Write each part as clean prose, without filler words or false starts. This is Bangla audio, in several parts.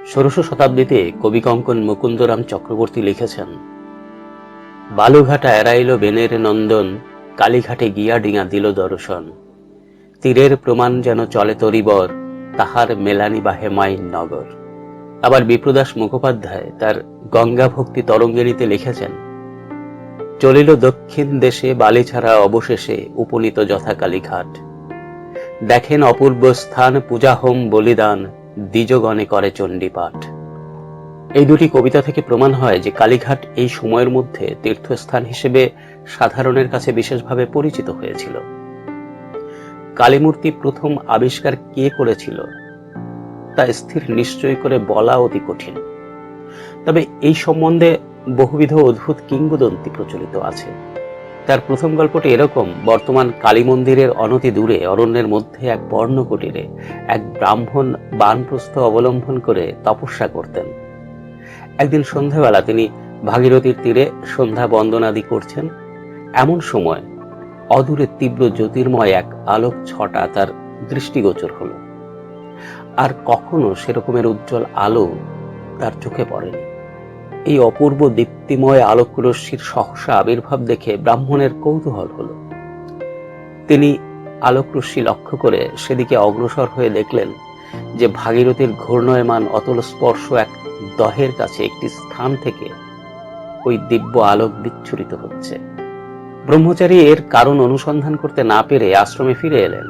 ষোড়শ শতাব্দীতে কবি কঙ্কন মুকুন্দরাম চক্রবর্তী লিখেছেন, বালুঘাটা এড়াইল বেনের নন্দন, কালীঘাটে গিয়া ডিঙা দিল দর্শন। তীরের প্রমাণ যেন চলে তরিবর, তাহার মেলানি বাহে মাইন নগর। আবার বিপ্রদাস মুখোপাধ্যায় তার গঙ্গা ভক্তি তরঙ্গিনীতে লিখেছেন, চলিল দক্ষিণ দেশে বালি ছাড়া অবশেষে উপনীত যথা কালীঘাট। দেখেন অপূর্ব স্থান, পূজা হোম বলিদান, দ্বিজগণে করে চণ্ডীপাঠ। এই দুটি কবিতা থেকে প্রমাণ হয় যে কালীঘাট এই সময়ের মধ্যে তীর্থস্থান হিসেবে সাধারণের কাছে বিশেষভাবে পরিচিত হয়েছিল। কালীমূর্তি প্রথম আবিষ্কার কে করেছিল তা স্থির নিশ্চয় করে বলা অতি কঠিন। তবে এই সম্বন্ধে বহুবিধ অদ্ভুত কিংবদন্তি প্রচলিত আছে। তার প্রথম গল্পটি এরকম, বর্তমান কালী মন্দিরের অনতি দূরে অরণ্যের মধ্যে এক পর্ণকুটিরে এক ব্রাহ্মণ বানপ্রস্থ অবলম্বন করে তপস্যা করতেন। একদিন সন্ধ্যাবেলা তিনি ভাগীরথীর তীরে সন্ধ্যা বন্দনাদি করছেন। এমন সময় অদূরে তীব্র জ্যোতির্ময় এক আলোক ছটা তার দৃষ্টিগোচর হল। আর কখনো সেরকমের উজ্জ্বল আলো তার চোখে পড়েনি। এই অপূর্ব দীপ্তিময় আলোকরশ্মির সহসা আবির্ভাব দেখে ব্রাহ্মণের কৌতূহল হল। তিনি আলোকরশ্মি লক্ষ্য করে সেদিকে অগ্রসর হয়ে দেখলেন যে ভাগীরথীর ঘূর্ণয়মান অতল স্পর্শ এক দহের কাছে একটি স্থান থেকে ওই দিব্য আলোক বিচ্ছুরিত হচ্ছে। ব্রহ্মচারী এর কারণ অনুসন্ধান করতে না পেরে আশ্রমে ফিরে এলেন,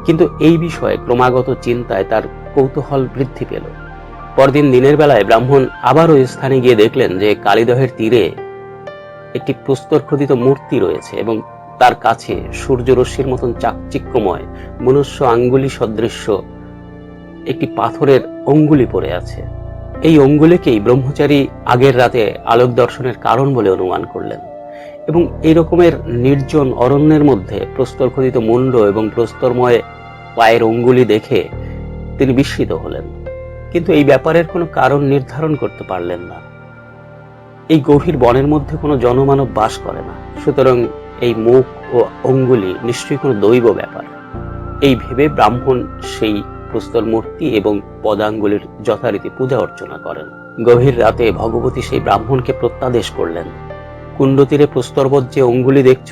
কিন্তু এই বিষয়ে ক্রমাগত চিন্তায় তার কৌতূহল বৃদ্ধি পেল। পরদিন দিনের বেলায় ব্রাহ্মণ আবার ওই স্থানে গিয়ে দেখলেন যে কালীদহের তীরে একটি প্রস্তরখোদিত মূর্তি রয়েছে এবং তার কাছে সূর্যরশ্মির মতন চাকচিক্যময় মনুষ্য আঙ্গুলি সদৃশ্য একটি পাথরের অঙ্গুলি পড়ে আছে। এই অঙ্গুলিকেই ব্রহ্মচারী আগের রাতে আলোক দর্শনের কারণ বলে অনুমান করলেন এবং এই রকমের নির্জন অরণ্যের মধ্যে প্রস্তরখোদিত মুন্ড এবং প্রস্তরময় পায়ের অঙ্গুলি দেখে তিনি বিস্মিত হলেন, কিন্তু এই ব্যাপারের কোনো কারণ নির্ধারণ করতে পারলেন না। এই গভীর বনের মধ্যে কোনো জনমানব বাস করে না, সুতরাং এই মুখ ও অঙ্গুলি নিশ্চয়ই কোনো দৈব ব্যাপার। এই ভেবে ব্রাহ্মণ সেই প্রস্তর মূর্তি এবং পদাঙ্গুলির যথারীতি পূজা অর্চনা করেন। গভীর রাতে ভগবতী সেই ব্রাহ্মণকে প্রত্যাদেশ করলেন, কুণ্ডতীরে প্রস্তরবৎ যে অঙ্গুলি দেখছ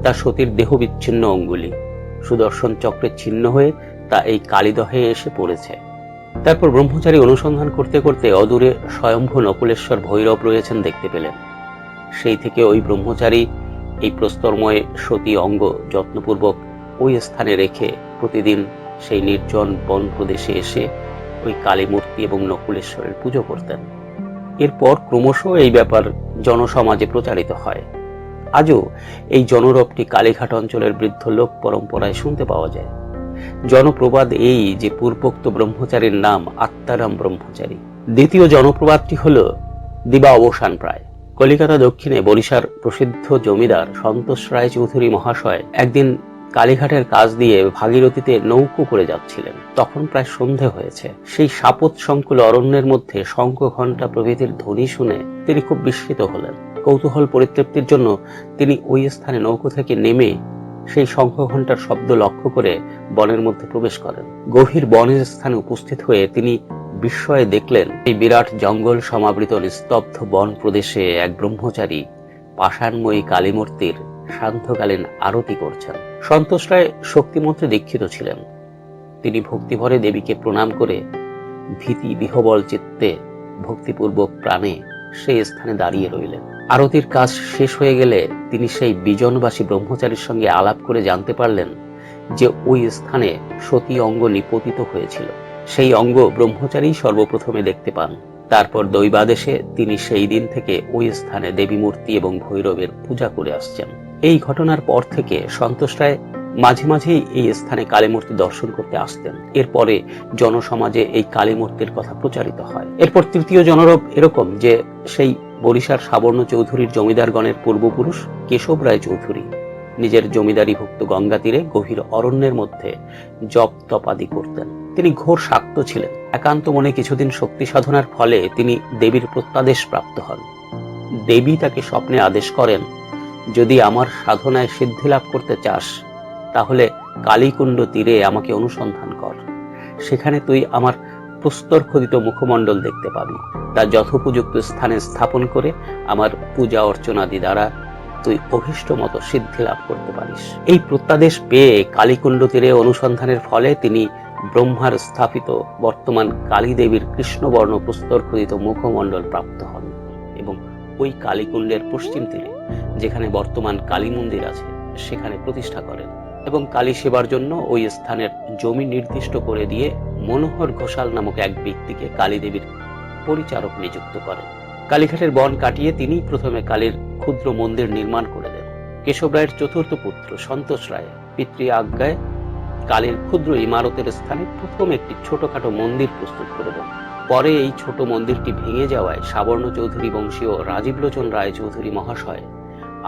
তা সতীর দেহ বিচ্ছিন্ন অঙ্গুলি, সুদর্শন চক্রের ছিন্ন হয়ে তা এই কালীদহে এসে পড়েছে। তারপর ব্রহ্মচারী অনুসন্ধান করতে করতে অদূরে স্বয়ম্ভু নকুলেশ্বর ভৈরব রয়েছেন দেখতে পেলেন। সেই থেকে ওই ব্রহ্মচারী এই প্রস্তরময় সতী অঙ্গ যত্নপূর্বক ওই স্থানে রেখে প্রতিদিন সেই নির্জন বন প্রদেশে এসে ওই কালী মূর্তি এবং নকুলেশ্বরের পুজো করতেন। এরপর ক্রমশ এই ব্যাপার জনসমাজে প্রচারিত হয়। আজও এই জনরবটি কালীঘাট অঞ্চলের বৃদ্ধ লোক পরম্পরায় শুনতে পাওয়া যায়। জনপ্রবাদ এই যে পূর্বোক্ত ব্রহ্মচারীর নাম আত্মারাম ব্রহ্মচারী। দ্বিতীয় জনপ্রবাদটি হল দিবা অবসান প্রায়। কলিকাতা দক্ষিণে বরিশার প্রসিদ্ধ জমিদার সন্তোষ রায় চৌধুরী মহাশয় একদিন কালীঘাটের কাজ দিয়ে ভাগীরথীতে নৌকো করে যাচ্ছিলেন। তখন প্রায় সন্ধে হয়েছে। সেই সাপত সংকুল অরণ্যের মধ্যে শঙ্খ ঘণ্টা প্রভৃতির ধ্বনি শুনে তিনি খুব বিস্মিত হলেন। কৌতূহল পরিতৃপ্তির জন্য তিনি ওই স্থানে নৌকো থেকে নেমে সেই শঙ্খ ঘণ্টার শব্দ লক্ষ্য করে বনের মধ্যে প্রবেশ করেন। গভীর বনের স্থানে উপস্থিত হয়ে তিনি বিস্ময়ে দেখলেন এই বিরাট জঙ্গল সমাবৃত নিস্তব্ধ বন প্রদেশে এক ব্রহ্মচারী পাষাণময়ী কালীমূর্তির সান্ধ্যকালীন আরতি করছেন। সন্তোষ রায় শক্তিমন্ত্রে দীক্ষিত ছিলেন। তিনি ভক্তিভরে দেবীকে প্রণাম করে ভীতি বিহবল চিত্তে ভক্তিপূর্বক প্রাণে সেই স্থানে দাঁড়িয়ে রইলেন। আরতির কাজ শেষ হয়ে গেলে তিনি সেই বিজনবাসী ব্রহ্মচারীর সঙ্গে আলাপ করে জানতে পারলেন যে ওই স্থানে সতী অঙ্গ নিপতিত হয়েছিল। সেই অঙ্গ ব্রহ্মচারী সর্বপ্রথমে দেখতে পান। তারপর দৈবাদেশে তিনি সেই দিন থেকে ওই স্থানে দেবী মূর্তি এবং ভৈরবের পূজা করে আসছেন। এই ঘটনার পর থেকে সন্তোষ রায় মাঝে মাঝেই এই স্থানে কালীমূর্তি দর্শন করতে আসতেন। এরপরে জনসমাজে এই কালীমূর্তির কথা প্রচারিত হয়। এরপর তৃতীয় জনরব এরকম যে সেই বরিশার সাবর্ণ চৌধুরীর জমিদারগণের পূর্বপুরুষ কেশব রায় চৌধুরী নিজের জমিদারিভুক্ত গঙ্গা তীরে গভীর অরণ্যের মধ্যে জপ তপাদি করতেন। তিনি ঘোর শাক্ত ছিলেন। একান্ত মনে কিছুদিন শক্তি সাধনার ফলে তিনি দেবীর প্রত্যাদেশ প্রাপ্ত হন। দেবী তাকে স্বপ্নে আদেশ করেন, যদি আমার সাধনায় সিদ্ধি লাভ করতে চাস তাহলে কালীকুণ্ড তীরে আমাকে অনুসন্ধান কর। সেখানে তুই আমার প্রস্তর খোদিত মুখমণ্ডল দেখতে পাবি। তা যথোপযুক্ত স্থানে স্থাপন করে আমার পূজা অর্চনাদি দ্বারা তুই অভীষ্ট মতো সিদ্ধি লাভ করতে পারিস। এই প্রত্যাদেশ পেয়ে কালীকুণ্ড তীরে অনুসন্ধানের ফলে তিনি ব্রহ্মার স্থাপিত বর্তমান কালী দেবীর কৃষ্ণবর্ণ প্রস্তর খোদিত মুখমণ্ডল প্রাপ্ত হন এবং ওই কালীকুণ্ডের পশ্চিম তীরে যেখানে বর্তমান কালী মন্দির আছে সেখানে প্রতিষ্ঠা করেন এবং কালী সেবার জন্য ওই স্থানের জমি নির্দিষ্ট করে দিয়ে মনোহর ঘোষাল নামক এক ব্যক্তিকে কালী দেবীর পরিচারক নিযুক্ত করেন। কালীঘাটের বন কাটিয়ে তিনি প্রথমে কালীর ক্ষুদ্র মন্দির নির্মাণ করে দেন। কেশব রায়ের চতুর্থ পুত্র সন্তোষ রায় পিতৃ আজ্ঞায় কালীর ক্ষুদ্র ইমারতের স্থানে প্রথম একটি ছোটখাটো মন্দির প্রস্তুত করে দেন। পরে এই ছোট মন্দিরটি ভেঙে যাওয়ায় সাবর্ণ চৌধুরী বংশীয় রাজীবলোচন রায় চৌধুরী মহাশয়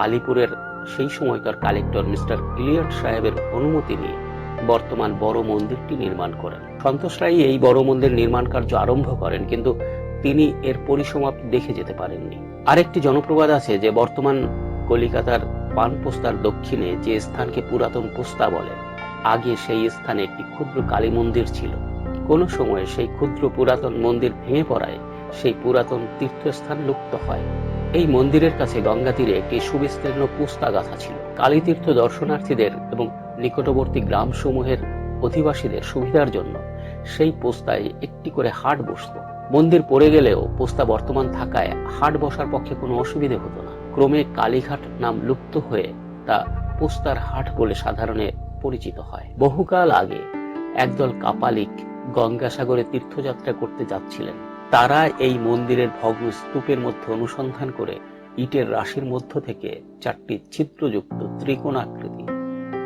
আলিপুরের সেই সময়কার কালেক্টর মিস্টার ইলিয়ট সাহেবের অনুমতি নিয়ে বর্তমান বড় মন্দিরটি নির্মাণ করেন। সন্তোষ রায় এই বড় মন্দির নির্মাণ কার্য আরম্ভ করেন, কিন্তু তিনি এর পরিসমাপ্তি দেখে যেতে পারেননি। আরেকটি জনপ্রবাদ আছে যে বর্তমান কলিকাতার পানপোস্তার দক্ষিণে যে স্থানকে পুরাতন পোস্তা বলে, আগে সেই স্থানে একটি ক্ষুদ্র কালী মন্দির ছিল। কোন সময়ে সেই ক্ষুদ্র পুরাতন মন্দির ভেঙে পড়ায় সেই পুরাতন তীর্থস্থান লুপ্ত হয়। এই মন্দিরের কাছে গঙ্গা তীরে একটি সুবিস্তীর্ণ পোস্তা গাথা ছিল। কালী তীর্থ দর্শনার্থীদের এবং নিকটবর্তী গ্রাম সমূহের অধিবাসীদের সুবিধার জন্য সেই পোস্তায় একটি করে হাট বসত। মন্দির পড়ে গেলেও পোস্তা বর্তমান থাকায় হাট বসার পক্ষে কোনো অসুবিধে হতো না। ক্রমে কালীঘাট নাম লুপ্ত হয়ে তা পোস্তার হাট বলে সাধারণে পরিচিত হয়। বহুকাল আগে একদল কাপালিক গঙ্গাসাগরে তীর্থযাত্রা করতে যাচ্ছিলেন। তারা এই মন্দিরের ভগ্ন স্তূপের মধ্যে অনুসন্ধান করে ইটের রাশির মধ্য থেকে চারটি ছিদ্রযুক্ত ত্রিকোণাকৃতি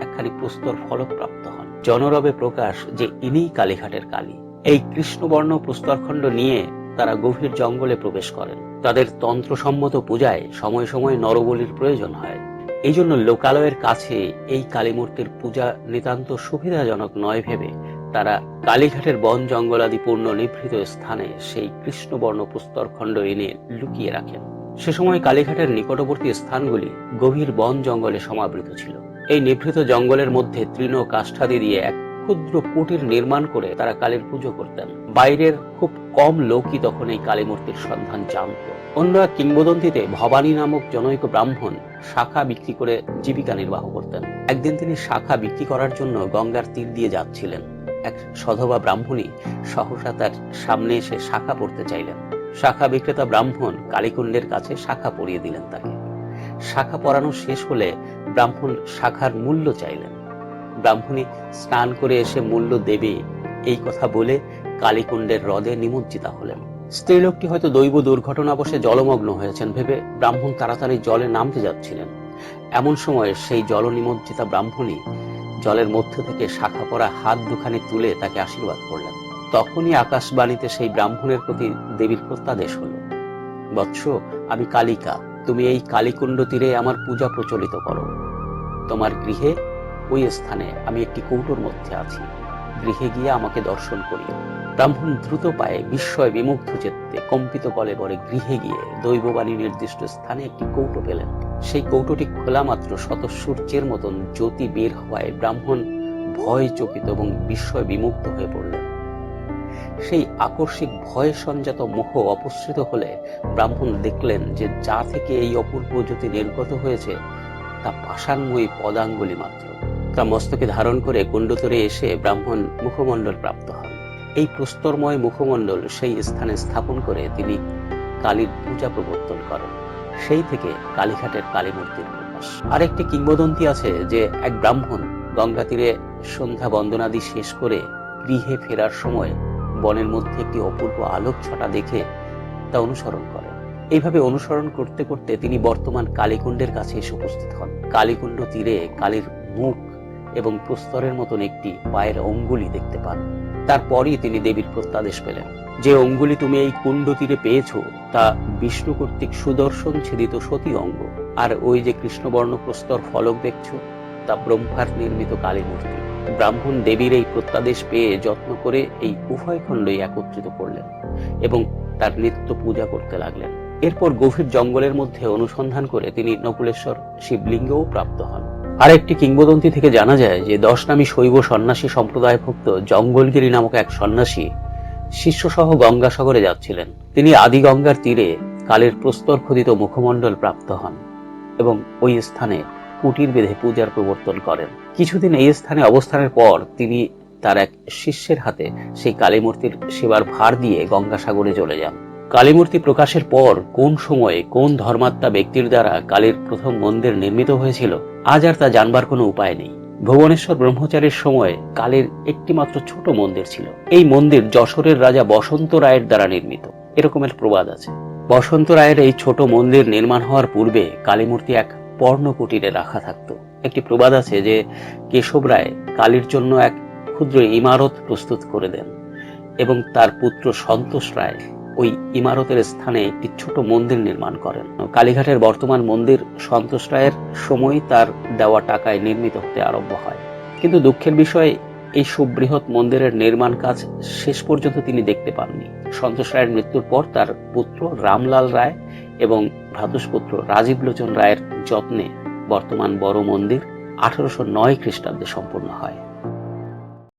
একখানি প্রস্তর ফলক প্রাপ্ত হন। জনরবে প্রকাশ যে ইনিই কালীঘাটের কালী। এই কৃষ্ণবর্ণ প্রস্তরখণ্ড নিয়ে তারা গভীর জঙ্গলে প্রবেশ করেন। তাদের তন্ত্রসম্মত পূজায় সময় সময় নরবলির প্রয়োজন হয়। এই জন্য লোকালয়ের কাছে এই কালীমূর্তির পূজা নিতান্ত সুবিধাজনক নয় ভেবে তারা কালীঘাটের বন জঙ্গলাদি পূর্ণ নিভৃত স্থানে সেই কৃষ্ণবর্ণ প্রস্তরখণ্ড এনে লুকিয়ে রাখেন। সে সময় কালীঘাটের নিকটবর্তী স্থানগুলি গভীর বন জঙ্গলে সমাবৃত ছিল। এই নিভৃত জঙ্গলের মধ্যে তৃণ কাষ্ঠাদি দিয়ে এক ক্ষুদ্র কুটির নির্মাণ করে তারা কালীর পুজো করতেন। বাইরের খুব কম লোকই তখন এই কালীমূর্তির সন্ধান জানত। অন্য এক কিংবদন্তিতে ভবানী নামক জনৈক ব্রাহ্মণ শাখা বিক্রি করে জীবিকা নির্বাহ করতেন। একদিন তিনি শাখা বিক্রি করার জন্য গঙ্গার তীর দিয়ে যাচ্ছিলেন। এক সধবা ব্রাহ্মণী সহসা তার সামনে এসে শাখা পড়তে চাইলেন। শাখা বিক্রেতা ব্রাহ্মণ কালীকুণ্ডের কাছে শাখা পরিয়ে দিলেন তাকে। শাখা পরানো শেষ হলে ব্রাহ্মণ শাখার মূল্য চাইলেন। ব্রাহ্মণী স্নান করে এসে মূল্য দেবে এই কথা বলে কালীকুণ্ডের হ্রদে নিমজ্জিতা হলেন। স্ত্রীলোকটি হয়তো দৈব দুর্ঘটনাবশে জলমগ্ন হয়েছেন ভেবে ব্রাহ্মণ তাড়াতাড়ি জলে নামতে যাচ্ছিলেন। এমন সময় সেই জল নিমজ্জিতা ব্রাহ্মণী জলের মধ্য থেকে শাখা পরা হাত দুখানি তুলে তাকে আশীর্বাদ করলেন। তখনই আকাশবাণীতে সেই ব্রাহ্মণের প্রতি দেবীর প্রত্যাদেশ হলো, বৎস, আমি কালিকা, তুমি এই কালীকুণ্ড তীরে আমার পূজা প্রচলিত করো। তোমার গৃহে ওই স্থানে আমি একটি কৌটোর মধ্যে আছি, গৃহে গিয়ে আমাকে দর্শন করি। ব্রাহ্মণ দ্রুত পায়ে বিস্ময় বিমুগ্ধ চিত্তে কম্পিত কলেবরে গৃহে গিয়ে দৈববাণী নির্দিষ্ট স্থানে একটি কৌটো পেলেন। সেই কৌটোটি খোলা মাত্র শতসূর্যের মতন জ্যোতি বের হওয়ায় ব্রাহ্মণ ভয় চকিত এবং বিস্ময় বিমুগ্ধ হয়ে পড়লেন। সেই আকস্মিক ভয় সঞ্জাত মোহ অপসৃত হলে ব্রাহ্মণ দেখলেন যে যা থেকে এই অপূর্ব জ্যোতি নির্গত হয়েছে তা পাষাণময়ী পদাঙ্গুলি মাত্র। তা মস্তকে ধারণ করে কুণ্ডতরে এসে ব্রাহ্মণ মুখমণ্ডল প্রাপ্ত হন। এই প্রস্তরময় মুখমণ্ডল সেই স্থানে স্থাপন করে তিনি কালীর পূজা প্রবর্তন করেন। সেই থেকে কালীঘাটের কালী মূর্তির প্রকাশ। আরেকটি কিংবদন্তি আছে যে এক ব্রাহ্মণ গঙ্গা তীরে সন্ধ্যা বন্দনাদি শেষ করে গৃহে ফেরার সময় বনের মধ্যে একটি অপূর্ব আলোক ছটা দেখে তা অনুসরণ করেন। এইভাবে অনুসরণ করতে করতে তিনি বর্তমান কালীকুণ্ডের কাছে এসে উপস্থিত হন। কালীকুণ্ড তীরে কালীর মুখ এবং প্রস্তরের মতন একটি পায়ের অঙ্গুলি দেখতে পান। তারপরই তিনি দেবীর প্রত্যাদেশ পেলেন, যে অঙ্গুলি তুমি এই কুণ্ড তীরে পেয়েছো তা বিষ্ণু কর্তৃক সুদর্শন ছেদিত সতী অঙ্গ, আর ওই যে কৃষ্ণবর্ণ প্রস্তর ফলক দেখছো তা ব্রহ্মার নির্মিত কালী মূর্তি। ব্রাহ্মণ দেবীর এই প্রত্যাদেশ পেয়ে যত্ন করে এই উভয় খণ্ডই একত্রিত করলেন এবং তার নিত্য পূজা করতে লাগলেন। এরপর গভীর জঙ্গলের মধ্যে অনুসন্ধান করে তিনি নকুলেশ্বর শিবলিঙ্গও প্রাপ্ত হন। আর একটি কিংবদন্তি থেকে জানা যায় যে 10 নামী শৈব সন্ন্যাসী সম্প্রদায়ভুক্ত জঙ্গলগিরি নামক এক সন্ন্যাসী শিষ্যসহ গঙ্গাসাগরে যাচ্ছিলেন। তিনি আদি গঙ্গার তীরে কালীর প্রস্তর খোদিত মুখমণ্ডল প্রাপ্ত হন এবং ওই স্থানে কুটির বেঁধে পূজার প্রবর্তন করেন। কিছুদিন এই স্থানে অবস্থানের পর তিনি তার এক শিষ্যের হাতে সেই কালী মূর্তির সেবার ভার দিয়ে গঙ্গাসাগরে চলে যান। কালীমূর্তি প্রকাশের পর কোন সময়ে কোন ধর্মাত্মা ব্যক্তির দ্বারা কালীর প্রথম মন্দির নির্মিত হয়েছিল আজ আর তা জানবার কোনো উপায় নেই। ভুবনেশ্বর ব্রহ্মচারীর সময়ে কালীর একটি মাত্র ছোট মন্দির ছিল। এই মন্দির যশোরের রাজা বসন্ত রায়ের দ্বারা নির্মিত, এরকমের প্রবাদ আছে। বসন্ত রায়ের এই ছোট মন্দির নির্মাণ হওয়ার পূর্বে কালীমূর্তি এক পর্ণকুটিরে রাখা থাকত। একটি প্রবাদ আছে যে কেশব রায় কালীর জন্য এক ক্ষুদ্র ইমারত প্রস্তুত করে দেন এবং তার পুত্র সন্তোষ রায় ওই ইমারতের স্থানে একটি ছোট মন্দির নির্মাণ করেন। কালীঘাটের বর্তমান মন্দির সন্তোষ রায়ের সময় তার দেওয়া টাকায় নির্মিত হতে আরম্ভ হয়। কিন্তু দুঃখের বিষয়, এই সুবৃহৎ মন্দিরের নির্মাণ কাজ শেষ পর্যন্ত তিনি দেখতে পাননি। সন্তোষ রায়ের মৃত্যুর পর তার পুত্র রামলাল রায় এবং ভ্রাতুষ্পুত্র রাজীব লোচন রায়ের যত্নে বর্তমান বড় মন্দির 1809 খ্রিস্টাব্দে সম্পূর্ণ হয়।